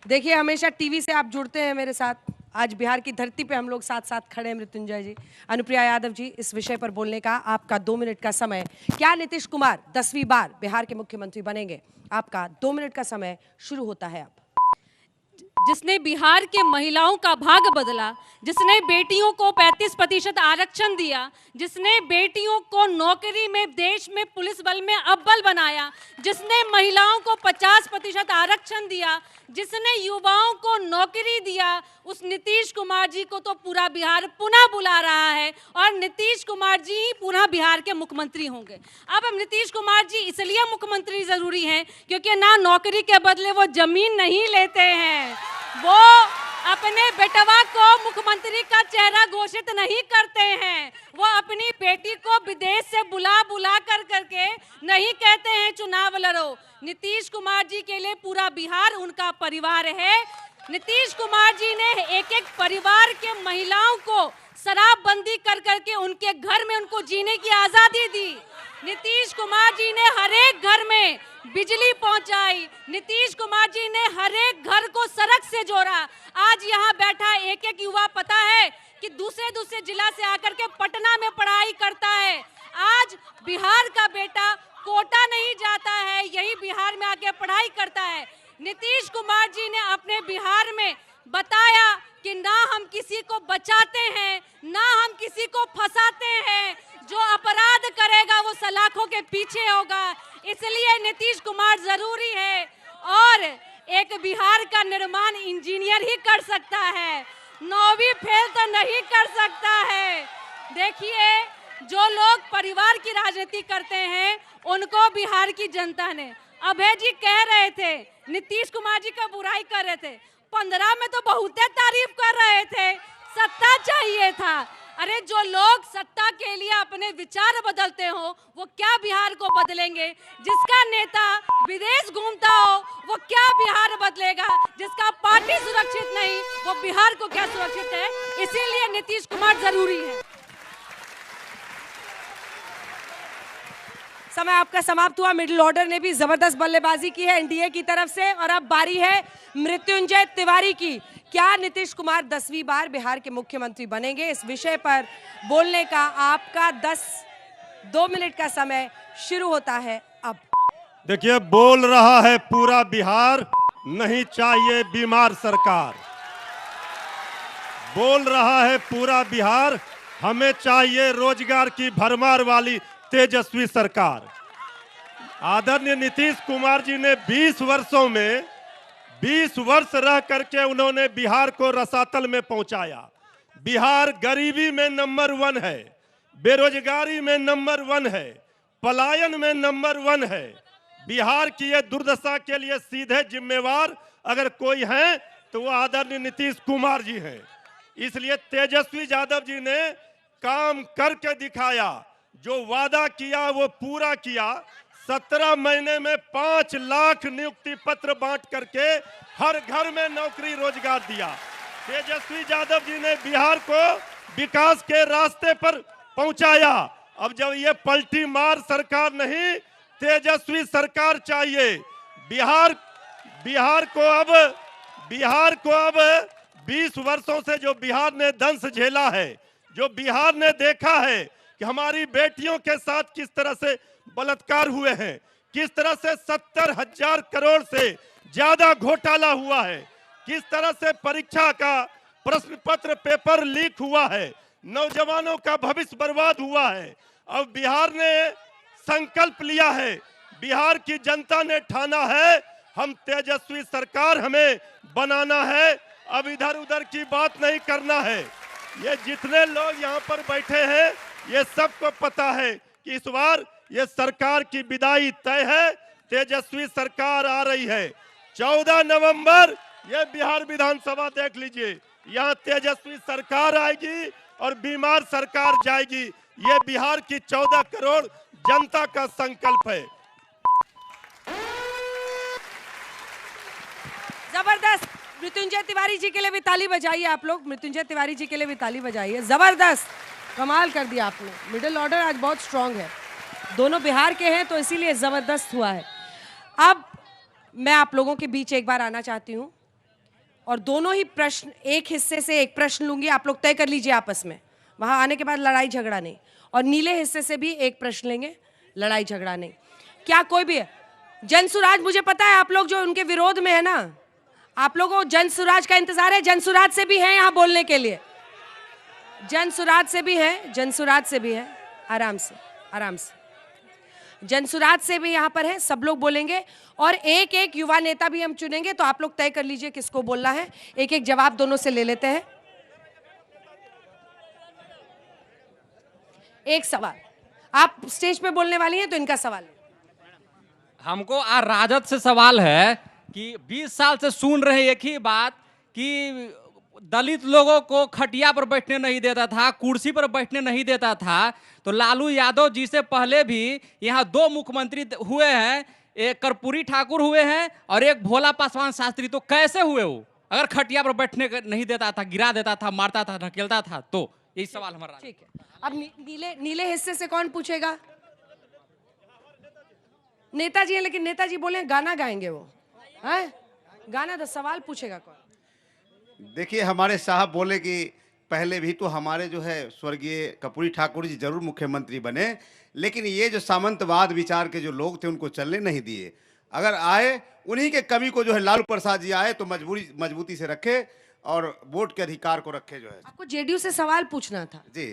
देखिए, हमेशा टीवी से आप जुड़ते हैं मेरे साथ। आज बिहार की धरती पे हम लोग साथ साथ खड़े हैं। मृत्युंजय जी, अनुप्रिया यादव जी, इस विषय पर बोलने का आपका 2 मिनट का समय। क्या नीतीश कुमार 10वीं बार बिहार के मुख्यमंत्री बनेंगे? आपका 2 मिनट का समय शुरू होता है अब। जिसने बिहार के महिलाओं का भाग बदला, जिसने बेटियों को 35% आरक्षण दिया, जिसने बेटियों को नौकरी में देश में पुलिस बल में अव्वल बनाया, जिसने महिलाओं को 50% आरक्षण दिया, जिसने युवाओं को नौकरी दिया, उस नीतीश कुमार जी को तो पूरा बिहार पुनः बुला रहा है और नीतीश कुमार जी ही पुनः बिहार के मुख्यमंत्री होंगे। अब नीतीश कुमार जी इसलिए मुख्यमंत्री जरूरी हैं क्योंकि ना नौकरी के बदले वो जमीन नहीं लेते हैं, वो अपने बेटवा को मुख्यमंत्री का चेहरा घोषित नहीं करते हैं, वो अपनी बेटी को विदेश से बुला बुला कर करके नहीं कहते हैं चुनाव लड़ो। नीतीश कुमार जी के लिए पूरा बिहार उनका परिवार है। नीतीश कुमार जी ने एक एक परिवार के महिलाओं को शराबबंदी कर करके उनके घर में उनको जीने की आजादी दी। नीतीश कुमार जी ने हर एक घर में बिजली पहुंचाई। नीतीश कुमार जी ने हर एक घर को सड़क से जोड़ा। आज यहाँ बैठा एक एक युवा पता है कि दूसरे दूसरे जिला से आकर के पटना में पढ़ाई करता है। आज बिहार का बेटा कोटा नहीं जाता है, यही बिहार में आके पढ़ाई करता है। नीतीश कुमार जी ने अपने बिहार में बताया कि ना हम किसी को बचाते हैं, ना हम किसी को फंसाते हैं, जो अपराध करेगा वो सलाखों के पीछे होगा। इसलिए नीतीश कुमार जरूरी है और एक बिहार का निर्माण इंजीनियर ही कर सकता है, 9वीं फेल तो नहीं कर सकता है। देखिए, जो लोग परिवार की राजनीति करते हैं उनको बिहार की जनता ने, अभय जी कह रहे थे नीतीश कुमार जी का बुराई कर रहे थे, 15 में तो बहुत तारीफ कर रहे थे, सत्ता चाहिए था। अरे जो लोग सत्ता के लिए अपने विचार बदलते हो वो क्या बिहार को बदलेंगे? जिसका नेता विदेश घूमता हो वो क्या बिहार बदलेगा? जिसका पार्टी सुरक्षित नहीं वो बिहार को क्या सुरक्षित है? इसीलिए नीतीश कुमार जरूरी है। समय आपका समाप्त हुआ। मिडिल ऑर्डर ने भी जबरदस्त बल्लेबाजी की है एनडीए की तरफ से और अब बारी है मृत्युंजय तिवारी की। क्या नीतीश कुमार 10वीं बार बिहार के मुख्यमंत्री बनेंगे? इस विषय पर बोलने का आपका 2 मिनट का समय शुरू होता है अब। देखिए, बोल रहा है पूरा बिहार, नहीं चाहिए बीमार सरकार। बोल रहा है पूरा बिहार, हमें चाहिए रोजगार की भरमार वाली तेजस्वी सरकार। आदरणीय नीतीश कुमार जी ने 20 वर्षों में 20 वर्ष रह करके उन्होंने बिहार को रसातल में पहुंचाया। बिहार गरीबी में नंबर 1 है, बेरोजगारी में नंबर 1 है, पलायन में नंबर 1 है। बिहार की ये दुर्दशा के लिए सीधे जिम्मेवार अगर कोई है तो वो आदरणीय नीतीश कुमार जी हैं। इसलिए तेजस्वी यादव जी ने काम करके दिखाया, जो वादा किया वो पूरा किया। 17 महीने में 5 लाख नियुक्ति पत्र बांट करके हर घर में नौकरी रोजगार दिया। तेजस्वी यादव जी ने बिहार को विकास के रास्ते पर पहुंचाया। अब जब ये पलटी मार सरकार नहीं, तेजस्वी सरकार चाहिए। बिहार को अब 20 वर्षों से जो बिहार ने दंश झेला है, जो बिहार ने देखा है कि हमारी बेटियों के साथ किस तरह से बलात्कार हुए हैं, किस तरह से 70,000 करोड़ से ज्यादा घोटाला हुआ है, किस तरह से परीक्षा का प्रश्न पत्र पेपर लीक हुआ है, नौजवानों का भविष्य बर्बाद हुआ है। अब बिहार ने संकल्प लिया है, बिहार की जनता ने ठाना है, हम तेजस्वी सरकार हमें बनाना है। अब इधर उधर की बात नहीं करना है। ये जितने लोग यहाँ पर बैठे हैं ये सबको पता है कि इस बार ये सरकार की विदाई तय है, तेजस्वी सरकार आ रही है। 14 नवंबर ये बिहार विधानसभा देख लीजिए, यहाँ तेजस्वी सरकार आएगी और बीमार सरकार जाएगी। ये बिहार की 14 करोड़ जनता का संकल्प है। जबरदस्त। मृत्युंजय तिवारी जी के लिए भी ताली बजाइए आप लोग। मृत्युंजय तिवारी जी के लिए भी ताली बजाइए। जबरदस्त, कमाल कर दिया आपने। मिडिल ऑर्डर आज बहुत स्ट्रांग है, दोनों बिहार के हैं तो इसीलिए जबरदस्त हुआ है। अब मैं आप लोगों के बीच एक बार आना चाहती हूँ। और दोनों ही प्रश्न, एक हिस्से से एक प्रश्न लूंगी, आप लोग तय कर लीजिए आपस में, वहां आने के बाद लड़ाई झगड़ा नहीं। और नीले हिस्से से भी एक प्रश्न लेंगे, लड़ाई झगड़ा नहीं। क्या कोई भी है? जनसुराज, मुझे पता है आप लोग जो उनके विरोध में है ना, आप लोगों को जनसुराज का इंतजार है। जनसुराज से भी है यहाँ बोलने के लिए, जनसुराज से भी है, जनसुराज से भी है, आराम से आराम से, जनसुराज से भी यहाँ पर है, सब लोग बोलेंगे। और एक एक युवा नेता भी हम चुनेंगे, तो आप लोग तय कर लीजिए किसको बोलना है। एक एक जवाब दोनों से ले लेते हैं। एक सवाल, आप स्टेज पे बोलने वाली हैं तो इनका सवाल है। हमको आज राजद से सवाल है कि 20 साल से सुन रहे एक ही बात कि दलित लोगों को खटिया पर बैठने नहीं देता था, कुर्सी पर बैठने नहीं देता था। तो लालू यादव जी से पहले भी यहाँ 2 मुख्यमंत्री हुए हैं, एक कर्पूरी ठाकुर हुए हैं और एक भोला पासवान शास्त्री। तो कैसे हुए वो? अगर खटिया पर बैठने नहीं देता था, गिरा देता था, मारता था, ढकेलता था, तो यही सवाल हमारा। ठीक है, अब नीले हिस्से से कौन पूछेगा? नेताजी है, लेकिन नेताजी बोले गाना गाएंगे वो, है गाना, तो सवाल पूछेगा कौन? देखिए, हमारे साहब बोले कि पहले भी तो हमारे जो है स्वर्गीय कर्पूरी ठाकुर जी जरूर मुख्यमंत्री बने, लेकिन ये जो सामंतवाद विचार के जो लोग थे उनको चलने नहीं दिए। अगर आए, उन्हीं के कवि को जो है लालू प्रसाद जी आए तो मजबूती से रखे और वोट के अधिकार को रखे। जो है आपको जेडीयू से सवाल पूछना था जी।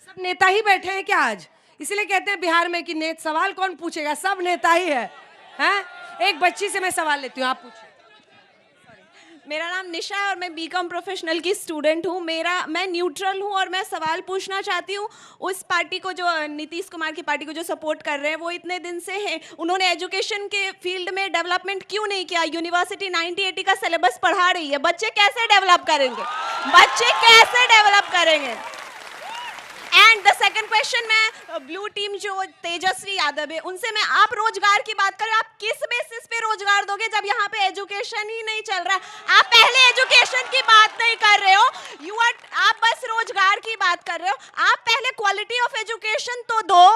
सब नेता ही बैठे हैं क्या आज? इसलिए कहते हैं बिहार में कि सवाल कौन पूछेगा, सब नेता ही है, हैं? एक बच्ची से मैं सवाल लेती हूँ, आप पूछिए। मेरा नाम निशा है और मैं बीकॉम प्रोफेशनल की स्टूडेंट हूँ। मैं न्यूट्रल हूँ और मैं सवाल पूछना चाहती हूँ उस पार्टी को जो नीतीश कुमार की पार्टी को जो सपोर्ट कर रहे हैं, वो इतने दिन से हैं, उन्होंने एजुकेशन के फील्ड में डेवलपमेंट क्यों नहीं किया? यूनिवर्सिटी 90-80 का सिलेबस पढ़ा रही है, बच्चे कैसे डेवलप करेंगे? बच्चे कैसे डेवलप करेंगे? एंड द सेकंड क्वेश्चन, मैं ब्लू टीम जो तेजस्वी यादव है उनसे मैं, आप रोजगार की बात करें, आप किस बेसिस पे रोजगार दोगे जब यहाँ पे एजुकेशन ही नहीं चल रहा है? आप पहले एजुकेशन की बात नहीं कर रहे हो, आप बस रोजगार की बात कर रहे हो। आप पहले क्वालिटी ऑफ एजुकेशन तो दो।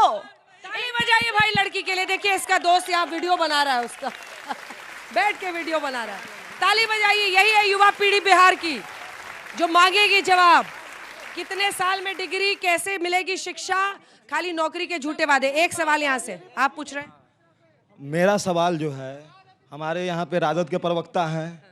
ताली बजाइए भाई लड़की के लिए। देखिए इसका दोस्त यहाँ वीडियो बना रहा है, उसका बैठ के वीडियो बना रहा है। ताली बजाइए। यही है युवा पीढ़ी बिहार की जो मांगेगी जवाब। कितने साल में डिग्री, कैसे मिलेगी शिक्षा, खाली नौकरी के झूठे वादे। एक सवाल यहाँ से आप पूछ रहे हैं। मेरा सवाल जो है, हमारे यहाँ पे राजद के प्रवक्ता हैं,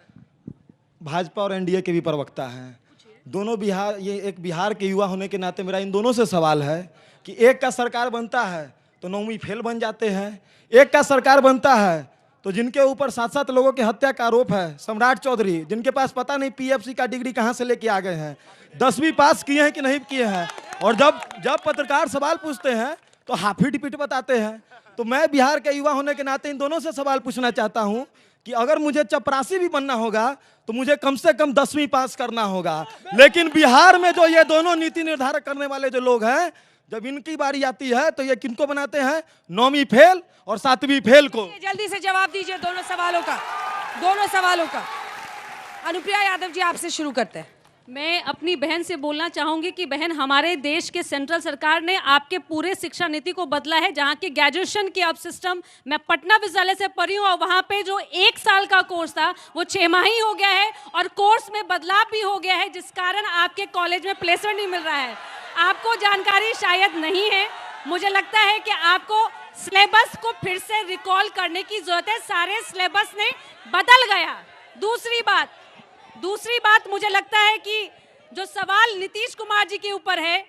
भाजपा और एनडीए के भी प्रवक्ता हैं, दोनों बिहार, ये एक बिहार के युवा होने के नाते मेरा इन दोनों से सवाल है कि एक का सरकार बनता है तो 9वीं फेल बन जाते हैं, एक का सरकार बनता है तो जिनके ऊपर 7-7 लोगों की हत्या का आरोप है, सम्राट चौधरी, जिनके पास पता नहीं पीएफसी का डिग्री कहां से लेके आ गए हैं, 10वीं पास किए हैं कि नहीं किए हैं, और जब पत्रकार सवाल पूछते हैं तो हाफी डिपीट बताते हैं। तो मैं बिहार के युवा होने के नाते इन दोनों से सवाल पूछना चाहता हूं कि अगर मुझे चपरासी भी बनना होगा तो मुझे कम से कम 10वीं पास करना होगा। लेकिन बिहार में जो ये दोनों नीति निर्धारक करने वाले जो लोग हैं, जब इनकी बारी आती है तो ये किनको बनाते हैं? 9वीं फेल और 7वीं फेल को। जल्दी से जवाब दीजिए दोनों सवालों का। अनुप्रिया यादव जी, आपसे शुरू करते हैं। मैं अपनी बहन से बोलना चाहूंगी कि बहन, हमारे देश के सेंट्रल सरकार ने आपके पूरे शिक्षा नीति को बदला है, जहां की ग्रेजुएशन की अब सिस्टम, मैं पटना विश्वविद्यालय से पढ़ी हूँ और वहां पे जो 1 साल का कोर्स था वो 6 माह ही हो गया है और कोर्स में बदलाव भी हो गया है, जिस कारण आपके कॉलेज में प्लेसमेंट नहीं मिल रहा है। आपको जानकारी शायद नहीं है, मुझे लगता है कि आपको सिलेबस को फिर से रिकॉल करने की जरूरत है। सारे सिलेबस ने बदल गया। दूसरी बात मुझे लगता है कि जो सवाल नीतीश कुमार जी के ऊपर है,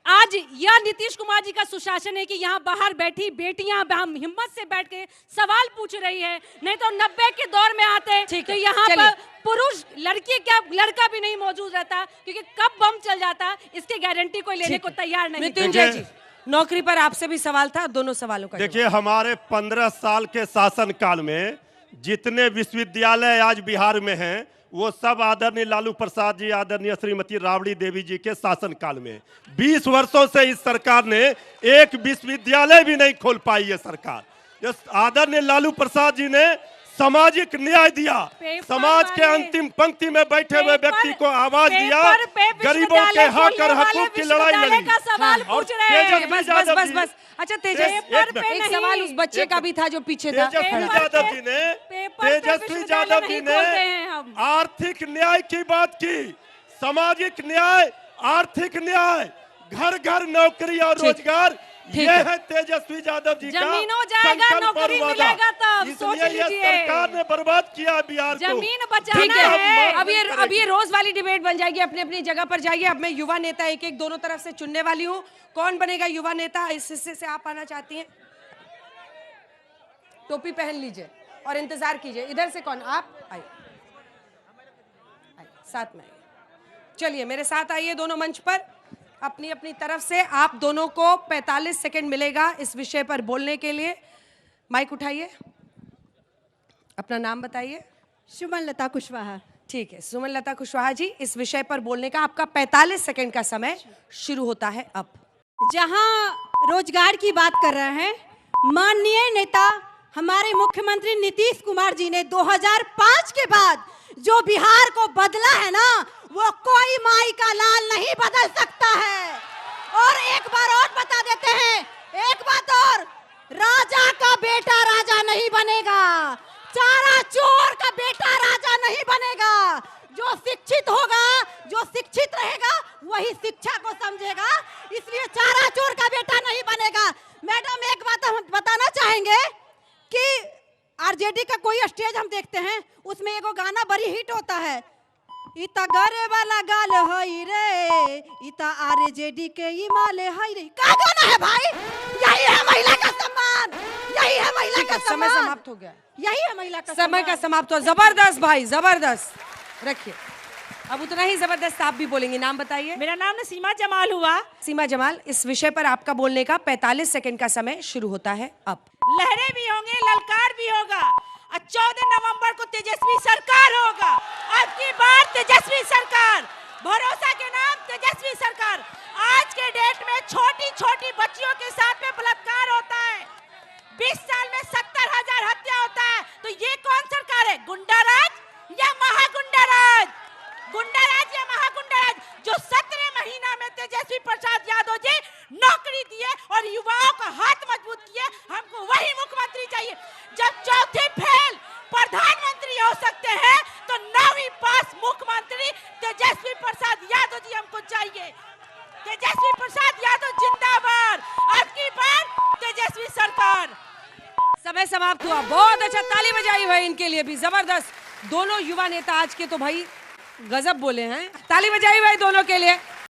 आज यह नीतीश कुमार जी का सुशासन है कि यहाँ बाहर बैठी बेटियां हम हिम्मत से बैठ के सवाल पूछ रही है। नहीं तो 90 के दौर में आते तो यहाँ पर पुरुष, लड़की क्या लड़का भी नहीं मौजूद रहता, क्योंकि कब बम चल जाता इसकी गारंटी कोई लेने को तैयार नहीं। मृत्युंजय जी, नौकरी पर आपसे भी सवाल था, दोनों सवालों का देखिए, हमारे 15 साल के शासन काल में जितने विश्वविद्यालय आज बिहार में हैं, वो सब आदरणीय लालू प्रसाद जी, आदरणीय श्रीमती राबड़ी देवी जी के शासन काल में। 20 वर्षों से इस सरकार ने एक विश्वविद्यालय भी नहीं खोल पाई है सरकार। आदरणीय लालू प्रसाद जी ने सामाजिक न्याय दिया, समाज के अंतिम पंक्ति में बैठे हुए व्यक्ति को आवाज दिया, गरीबों के हक और हकूक की लड़ाई लड़ी। और बस अच्छा तेजस्वी, एक सवाल उस बच्चे का भी था जो पीछे था। तेजस्वी यादव जी ने हम। आर्थिक न्याय की बात की, सामाजिक न्याय, आर्थिक न्याय, घर घर नौकरी और रोजगार, ये है तेजस्वी यादव जी का जमीन हो जाएगा, संकल्प और नौकरी वादा। मिलेगा तब, सोच इसलिए ये लीजिए। सरकार ने बर्बाद किया बिहार को। जमीन बचाना ठीक है, है। अब ये रोज वाली डिबेट बन जाएगी, अपनी अपनी जगह पर जाइए। अब मैं युवा नेता एक एक दोनों तरफ से चुनने वाली हूँ। कौन बनेगा युवा नेता? इस हिस्से से आप आना चाहती हैं? टोपी पहन लीजिए और इंतजार कीजिए। इधर से कौन? आप आइए, साथ में आइए। चलिए मेरे साथ आइए दोनों मंच पर। अपनी अपनी तरफ से आप दोनों को 45 सेकंड मिलेगा इस विषय पर बोलने के लिए। माइक उठाइए, अपना नाम बताइए। सुमन लता कुशवाहा। ठीक है, सुमन लता कुशवाहा जी, इस विषय पर बोलने का आपका 45 सेकंड का समय शुरू होता है अब। जहां रोजगार की बात कर रहे हैं, माननीय नेता हमारे मुख्यमंत्री नीतीश कुमार जी ने 2005 के बाद जो बिहार को बदला है ना, वो कोई माई का लाल नहीं बदल सकता है। और एक बार और बता देते हैं, एक बात और, राजा का बेटा राजा नहीं बनेगा, चारा चोर का बेटा राजा नहीं बनेगा। जो शिक्षित होगा, जो शिक्षित रहेगा, वही शिक्षा को समझेगा। इसलिए चारा चोर का बेटा नहीं बनेगा। मैडम एक बात हम बताना चाहेंगे कि आरजेडी का कोई स्टेज हम देखते हैं, उसमें एगो गाना बड़ी हिट होता है, इता गरे वाला गाल हई रे, इता आरजेडी के इमाले हई रे। का गाना है भाई? यही है महिला का सम्मान, यही है महिला का समय सम्मान, समाप्त हो गया। यही है महिला का समय का सम्मान। समाप्त हो। जबरदस्त भाई, जबरदस्त। रखिए, अब उतना ही जबरदस्त आप भी बोलेंगे। नाम बताइए। मेरा नाम सीमा जमाल हुआ। सीमा जमाल, इस विषय पर आपका बोलने का 45 सेकंड का समय शुरू होता है अब। लहरें भी होंगे, ललकार भी होगा, और 14 नवंबर को तेजस्वी सरकार होगा। अब की बार तेजस्वी सरकार, भरोसा के नाम तेजस्वी सरकार। आज के डेट में छोटी छोटी बच्चियों के साथ में बलात्कार होता है, 20 साल में 70,000 हत्या होता है। तो ये कौन सरकार है? गुंडाराज या महागुंडाराज? गुंडाराज या महागुंडाराज? जो 17 महीना में तेजस्वी प्रसाद यादव जी नौकरी दिए और युवाओं का हाथ मजबूत किए, हमको वही मुख्यमंत्री चाहिए। जब चौथे फेल प्रधानमंत्री हो सकते हैं, तो 9वीं पास मुख्यमंत्री तेजस्वी प्रसाद यादव जी हमको चाहिए। तेजस्वी प्रसाद यादव जिंदाबाद। अब की बार तेजस्वी सरकार। समय समाप्त हुआ। बहुत अच्छा, ताली बजाई भाई इनके लिए भी। जबरदस्त, दोनों युवा नेता आज के तो भाई गजब बोले हैं। ताली बजाई भाई दोनों के लिए।